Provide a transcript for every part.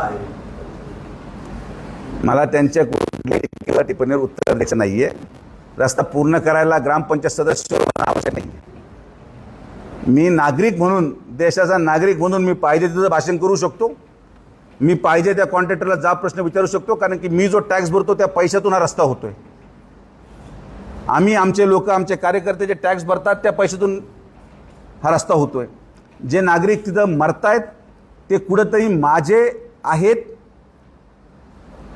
आहे? मला त्यांच्या कुठल्या टिप्पणीवर उत्तर द्यायचं नाहीये. रस्ता पूर्ण करायला ग्रामपंचायत सदस्य आवश्यक नाही. मी नागरिक म्हणून, देशाचा नागरिक म्हणून मी पाहिजे तिथं भाषण करू शकतो. मी पाहिजे त्या कॉन्ट्रॅक्टरला जाब प्रश्न विचारू शकतो, कारण की मी जो टॅक्स भरतो त्या पैशातून हा रस्ता होतोय. आम्ही, आमचे लोक, आमचे कार्यकर्ते जे टॅक्स भरतात त्या पैशातून हा रस्ता होतोय. जे नागरिक तिथं मरतायत ते कुठंतरी माझे आहेत,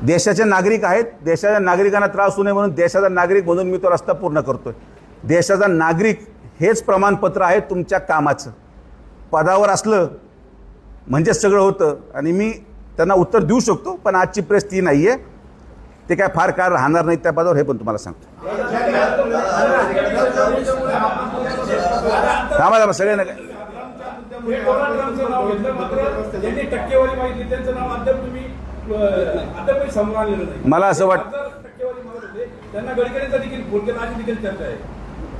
देशाचे नागरिक आहेत. देशाच्या नागरिकांना त्रास होऊ नये म्हणून देशाचा नागरिक म्हणून मी तो रस्ता पूर्ण करतोय. देशाचा नागरिक हेच प्रमाणपत्र आहे तुमच्या कामाचं. पदावर असलं म्हणजेच सगळं होतं, आणि मी त्यांना उत्तर देऊ शकतो, पण आजची प्रेस ती नाही आहे. ते काय फार काळ राहणार नाहीत त्या पदावर, हे पण तुम्हाला सांगतो. थांबा सगळे नका. मला असं वाटतं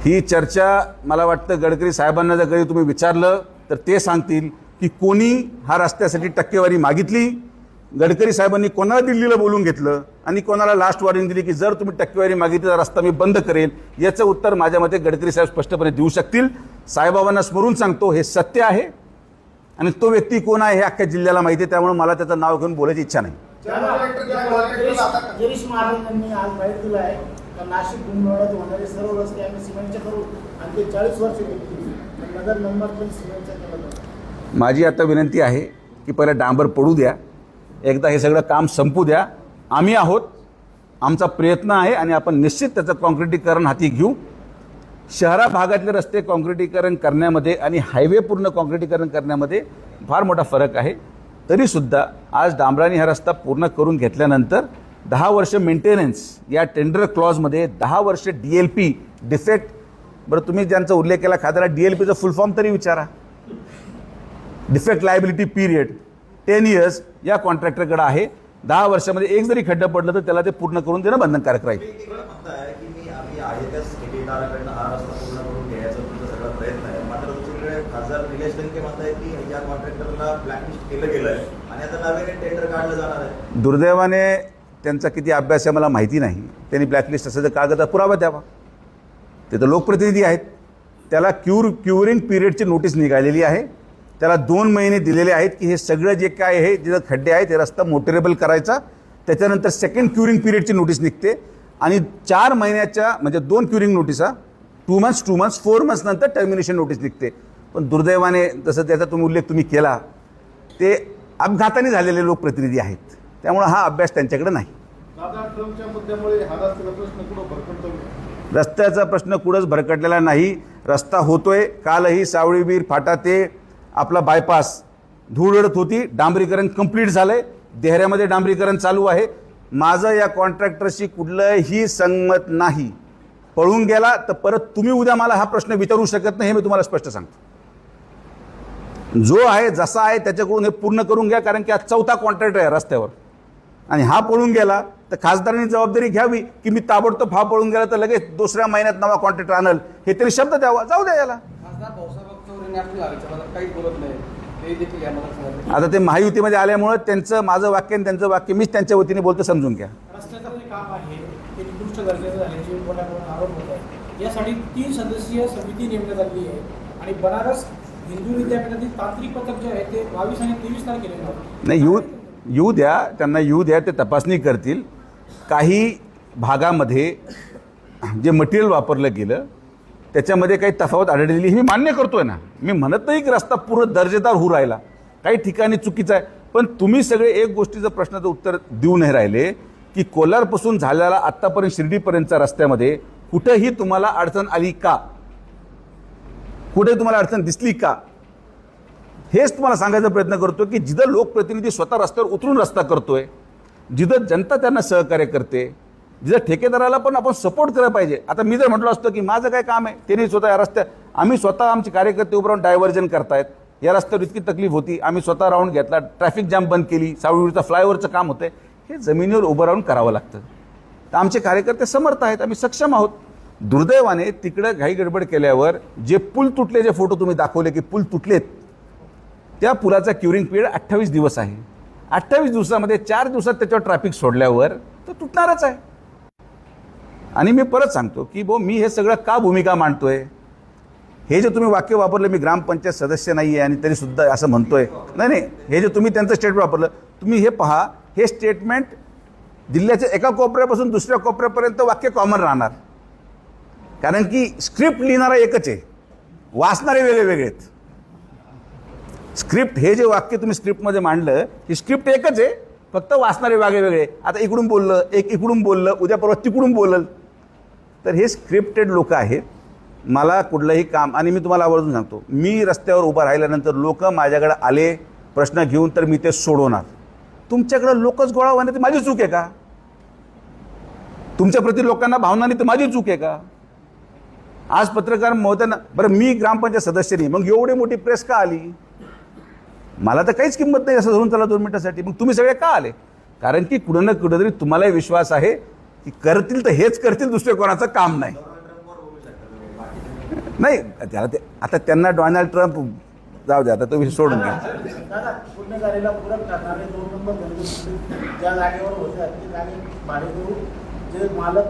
ही चर्चा, मला वाटतं गडकरी साहेबांना जर कधी तुम्ही विचारलं तर ते सांगतील की कोणी हा रस्त्यासाठी टक्केवारी मागितली. गडकरी साहेबांनी कोणाला दिल्लीला बोलून घेतलं आणि कोणाला लास्ट वॉर्निंग दिली की जर तुम्ही टक्केवारी मागितली तर रस्ता मी बंद करेन. याचं उत्तर माझ्या मते गडकरी साहेब स्पष्टपणे देऊ शकतील. साहेबांना स्मरून सांगतो, हे सत्य आहे आणि तो व्यक्ती कोण आहे हे अख्ख्या जिल्ह्याला माहिती आहे. त्यामुळे मला त्याचं नाव घेऊन बोलायची इच्छा नाही. गिरीश महाराजांनी आज माहिती दिलं आहे का नाशिक गुंडवाड्यात होणारे सर्व रस्ते आम्ही सिमेंटचे करू आणि ते 40 वर्ष नगर नंबर पण सिमेंटचा केला. माझी आता विनंती आहे की पहिला डांबर पडू द्या, एकदा हे सगळं काम संपू द्या. आम्ही आहोत, आमचा प्रयत्न आहे आणि आपण निश्चित त्याचं कॉन्क्रिटीकरण हाती घेऊ. शहरा भागातले रस्ते कॉन्क्रिटीकरण करण्यामध्ये आणि हायवे पूर्ण कॉन्क्रिटीकरण करण्यामध्ये फार मोठा फरक आहे. तरीसुद्धा आज डांबराने हा रस्ता पूर्ण करून घेतल्यानंतर 10 वर्ष मेंटेनन्स या टेंडर क्लॉजमध्ये, 10 वर्ष DLP डिफेक्ट. बरं, तुम्ही ज्यांचा उल्लेख केला खात्याला, DLPचं फुल फॉर्म तरी विचारा. डिफेक्ट लायबिलिटी पिरियड 10 इयर्स या कॉन्ट्रॅक्टरकडे आहे. 10 वर्षामध्ये एक जरी खड्डं पडलं तर त्याला ते पूर्ण करून देणं बंधनकारक राहील. हा रस्ता पूर्ण करून घ्यायचा तुमचा सगळा प्रयत्न आहे. मात्र दुसरीकडे खासदार निलेश लंके म्हणतायत की या कॉन्ट्रॅक्टरला ब्लॅकलिस्ट केलं गेलं आहे आणि आता नवीन टेंडर काढलं जाणार आहे. दुर्दैवाने त्यांचा किती अभ्यास आहे मला माहिती नाही. त्यांनी ब्लॅकलिस्ट असेल तर कागद पुरावा द्यावा. ते तर लोकप्रतिनिधी आहेत. त्याला क्युरिंग पिरियडची नोटीस निघालेली आहे. त्याला 2 महिने दिलेले आहेत की हे सगळं जे काय आहे, जिथं खड्डे आहेत ते रस्ता मोटरेबल करायचा. त्याच्यानंतर सेकंड क्युरिंग पिरियडची नोटीस निघते आणि 4 महिन्याच्या म्हणजे 2 क्युरिंग नोटिसा, 2 months 4 months नंतर टर्मिनेशन नोटीस निघते. पण दुर्दैवाने जसं त्याचा उल्लेख तुम्ही केला, ते अपघाताने झालेले लोकप्रतिनिधी आहेत. त्यामुळे हा अभ्यास त्यांच्याकडे नाही. रस्त्याचा प्रश्न कुठंच भरकटलेला नाही. रस्ता होतोय. कालही सावळीबीर फाटा ते आपला बायपास धूळ उडत होती, डांबरीकरण कंप्लीट झालंय. देहऱ्यामध्ये डांबरीकरण चालू आहे. माझं या कॉन्ट्रॅक्टरशी कुठलंही संगमत नाही. पळून गेला तर परत तुम्ही उद्या मला हा प्रश्न विचारू शकत नाही, हे मी तुम्हाला स्पष्ट सांगतो. जो आहे जसा आहे त्याच्याकडून हे पूर्ण करून घ्या, कारण की आज 4था कॉन्ट्रॅक्टर आहे रस्त्यावर आणि हा पळून गेला तर खासदारांनी जबाबदारी घ्यावी की मी ताबडतोब हा पळून गेला तर लगेच 2ऱ्या महिन्यात नवा कॉन्ट्रॅक्टर आणल, हे तरी शब्द द्यावा. जाऊ द्या याला. आता ते महायुतीमध्ये आल्यामुळे त्यांचं, माझं वाक्य आणि त्यांचं वाक्य मीच त्यांच्या वतीने बोलतो, समजून घ्या. रस्त्याचं जे काम आहे ते निकृष्ट दर्जाचं झाल्याची आरोप होत आहे. यासाठी 3 सदस्यीय समिती नेमण्यात आली आहे आणि बनारस हिंदू विद्यापीठातील तांत्रिक पथक जे आहे ते 22 आणि 23 तारखेला नाही, येऊ द्या, त्यांना येऊ द्या, ते तपासणी करतील. काही भागामध्ये जे मटेरियल वापरलं गेलं त्याच्यामध्ये काही तफावत आढळलेली ही मान्य करतोय ना. मी म्हणत नाही की रस्ता पूर्ण दर्जेदार होऊ राहिला, काही ठिकाणी चुकीचं आहे. पण तुम्ही सगळे एक गोष्टीचं प्रश्नाचं उत्तर देऊ नाही राहिले की कोलारपासून झालेला आत्तापर्यंत शिर्डीपर्यंतच्या रस्त्यामध्ये कुठेही तुम्हाला अडचण आली का? कुठे तुम्हाला अडचण दिसली का? हेच तुम्हाला सांगायचा प्रयत्न करतो की जिथं लोकप्रतिनिधी स्वतः रस्त्यावर उतरून रस्ता करतोय, जिथं जनता त्यांना सहकार्य करते, जिथं ठेकेदाराला पण आपण सपोर्ट करायला पाहिजे. आता मी जर म्हटलं असतं की माझं काय काम आहे, त्यांनी स्वतः या रस्त्यात, आम्ही स्वतः आमचे कार्यकर्ते उभं राहून डायव्हर्जन करतायत, या रस्त्यावर इतकी तकलीफ होती, आम्ही स्वतः राऊंड घेतला, ट्रॅफिक जॅम बंद केली, सावळीचा फ्लायओव्हरचं काम होतंय, हे जमिनीवर उभं राहून करावं लागतं. तर आमचे कार्यकर्ते समर्थ आहेत, आम्ही सक्षम आहोत. दुर्दैवाने तिकडं घाई गडबड केल्यावर जे पूल तुटले, जे फोटो तुम्ही दाखवले की पूल तुटलेत, त्या पुलाचा क्युरिंग पिरियड 28 दिवस आहे. 28 दिवसामध्ये 4 दिवसात त्याच्यावर ट्रॅफिक सोडल्यावर तो तुटणारच आहे. आणि मी परत सांगतो की मी हे सगळं का भूमिका मांडतोय. हे जे तुम्ही वाक्य वापरलं, मी ग्रामपंचायत सदस्य नाही आहे आणि तरीसुद्धा असं म्हणतोय, नाही, हे जे तुम्ही त्यांचं स्टेटमेंट वापरलं, तुम्ही हे पहा, हे स्टेटमेंट जिल्ह्याच्या एका कोपऱ्यापासून दुसऱ्या कोपऱ्यापर्यंत वाक्य कॉमन राहणार. कारण की स्क्रिप्ट लिहिणारा एकच आहे, वाचणारे वेगळे वेगळे आहेत. स्क्रिप्ट हे जे वाक्य तुम्ही स्क्रिप्टमध्ये मांडलं, ही स्क्रिप्ट एकच आहे, फक्त वाचणारे वेगळे वेगळे. आता इकडून बोललं, एक इकडून बोललं, उद्या परवा तिकडून बोलल. तर हे स्क्रिप्टेड लोक आहेत. मला कुठलंही काम, आणि मी तुम्हाला आवर्जून सांगतो, मी रस्त्यावर उभं राहिल्यानंतर लोक माझ्याकडे आले प्रश्न घेऊन तर मी ते सोडवणार. तुमच्याकडे लोकच गोळा होणे ते माझी चूक आहे का? तुमच्या प्रति लोकांना भावना नाही तर माझी चूक आहे का? आज पत्रकार महोदयांना, बरं मी ग्रामपंचायत सदस्य नाही, मग एवढी मोठी प्रेस का आली? मला तर काहीच किंमत नाही असं धरून चला 2 मिनिटासाठी. मग तुम्ही सगळे का आले? कारण की कुठं ना कुठंतरी तुम्हालाही विश्वास आहे की करतील तर हेच करतील, दुसरे कोणाचं काम नाही. नाही त्याला ते आता त्यांना डोनाल्ड ट्रम्प जाऊ द्या, आता तो विषय सोडून घ्या. दादा, गुन्हेगारीला पूरक ठरणारे 2 नंबर धंदे ज्या जागेवर होते ते जागे भाडेकरू जे मालक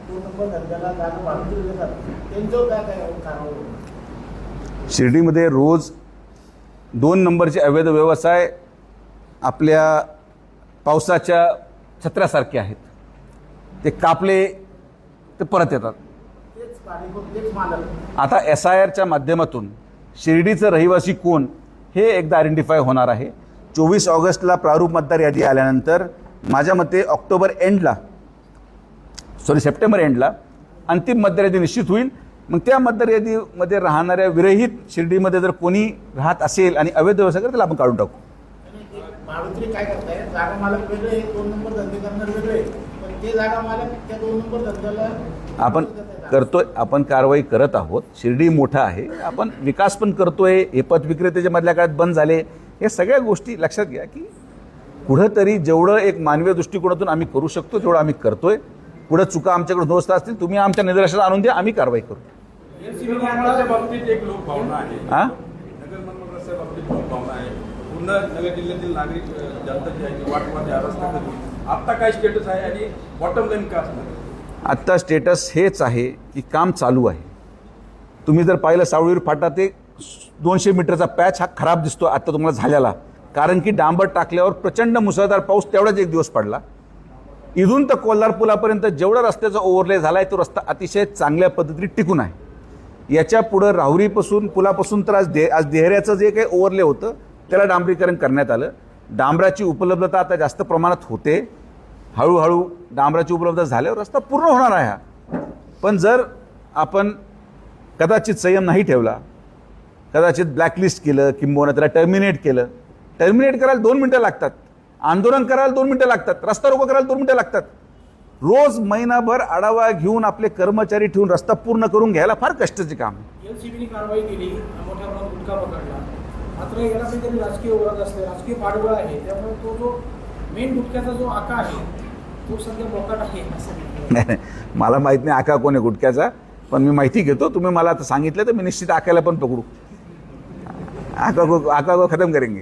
2 नंबर धंद्याला जागा भाडे देतात त्यांच्यावर काय काय कारवाई होईल? शिर्डीमध्ये रोज 2 नंबरचे अवैध व्यवसाय आपल्या पावसाच्या छत्र्यासारखे आहेत. ते कापले ते परत येतात. तेच भाडेकरू तेच मालक. आता SIRच्या माध्यमातून शिर्डीचं रहिवासी कोण हे एकदा आयडेंटिफाय होणार आहे. 24 ऑगस्टला प्रारूप मतदार यादी आल्यानंतर माझ्या मते सप्टेंबर एंडला अंतिम मतदार यादी निश्चित होईल. मग त्या मतदार यादीमध्ये राहणाऱ्या विरहित शिर्डीमध्ये जर कोणी राहत असेल आणि अवैध व्यवसाय करत त्याला आपण काढून टाकू. भाडोत्री काय करताय, जागा मालक वेगळे, 2 नंबर धंदे करणार वेगळे, पण ते जागा मालक त्या 2 नंबर धंद्याला आपण करतोय, आपण कारवाई करत आहोत. शिर्डी मोठा आहे, आपण विकास पण करतोय. हे पथ विक्रेते जे मधल्या काळात बंद झाले, हे सगळ्या गोष्टी लक्षात घ्या की कुठंतरी जेवढं एक मानवीय दृष्टिकोनातून आम्ही करू शकतो तेवढं आम्ही करतोय. पुढे चुका आमच्याकडे दोस्त असतील तुम्ही आमच्या निदर्शनास आणून द्या, आम्ही कारवाई करू. नगरमंडळाच्या बाबतीत एक लोकभावना आहे. हां, नगरमंडळाच्या बाबतीत लोकभावना आहे. पूर्ण नगर जिल्ह्यातील नागरिक जनता जी आहे ती वाट पाहते रस्त्यामध्ये. आता काय स्टेटस आहे आणि बॉटम लाईन काय असणार? आत्ता स्टेटस हेच आहे की काम चालू आहे. तुम्ही जर पाहिलं सावळीवर फाटा ते 200 मीटरचा पॅच हा खराब दिसतो आत्ता तुम्हाला झालेला. कारण की डांबर टाकल्यावर प्रचंड मुसळधार पाऊस तेवढाच एक दिवस पडला. इथून तर कोल्हार पुलापर्यंत जेवढा रस्त्याचा ओव्हरले झाला आहे तो रस्ता अतिशय चांगल्या पद्धतीने टिकून आहे. याच्या पुढं राहुरीपासून पुलापासून तर आज देहऱ्याचं जे काही ओव्हरले होतं त्याला डांबरीकरण करण्यात आलं. डांबराची उपलब्धता आता जास्त प्रमाणात होते. हळूहळू डांबराची उपलब्धता झाल्यावर रस्ता पूर्ण होणार आहे हा. पण जर आपण कदाचित संयम नाही ठेवला, कदाचित ब्लॅकलिस्ट केलं किंबहुना त्याला टर्मिनेट करायला 2 मिनटं लागतात. आंदोलन करायला 2 मिनटं लागतात. रस्ता रोको करायला 2 मिनटं लागतात. रोज महिनाभर आढावा घेऊन आपले कर्मचारी ठेवून रस्ता पूर्ण करून घ्यायला फार कष्टाचे काम आहे. LCBने कारवाई केली, मोठ्या प्रमाणात गुटखा पकडला. मात्र याला काहीतरी राजकीय ओळख असते, राजकीय पाठबळ आहे. त्यामुळे तो जो मेन गुटख्याचा जो आका आहे तो सध्या मोकाट आहे असं नाही, मला माहीत नाही आका कोण आहे गुटख्याचा, पण मी माहिती घेतो. तुम्ही मला आता सांगितलं तर मी निश्चित आकायला पण पकडू. आका को खतम करेंगे.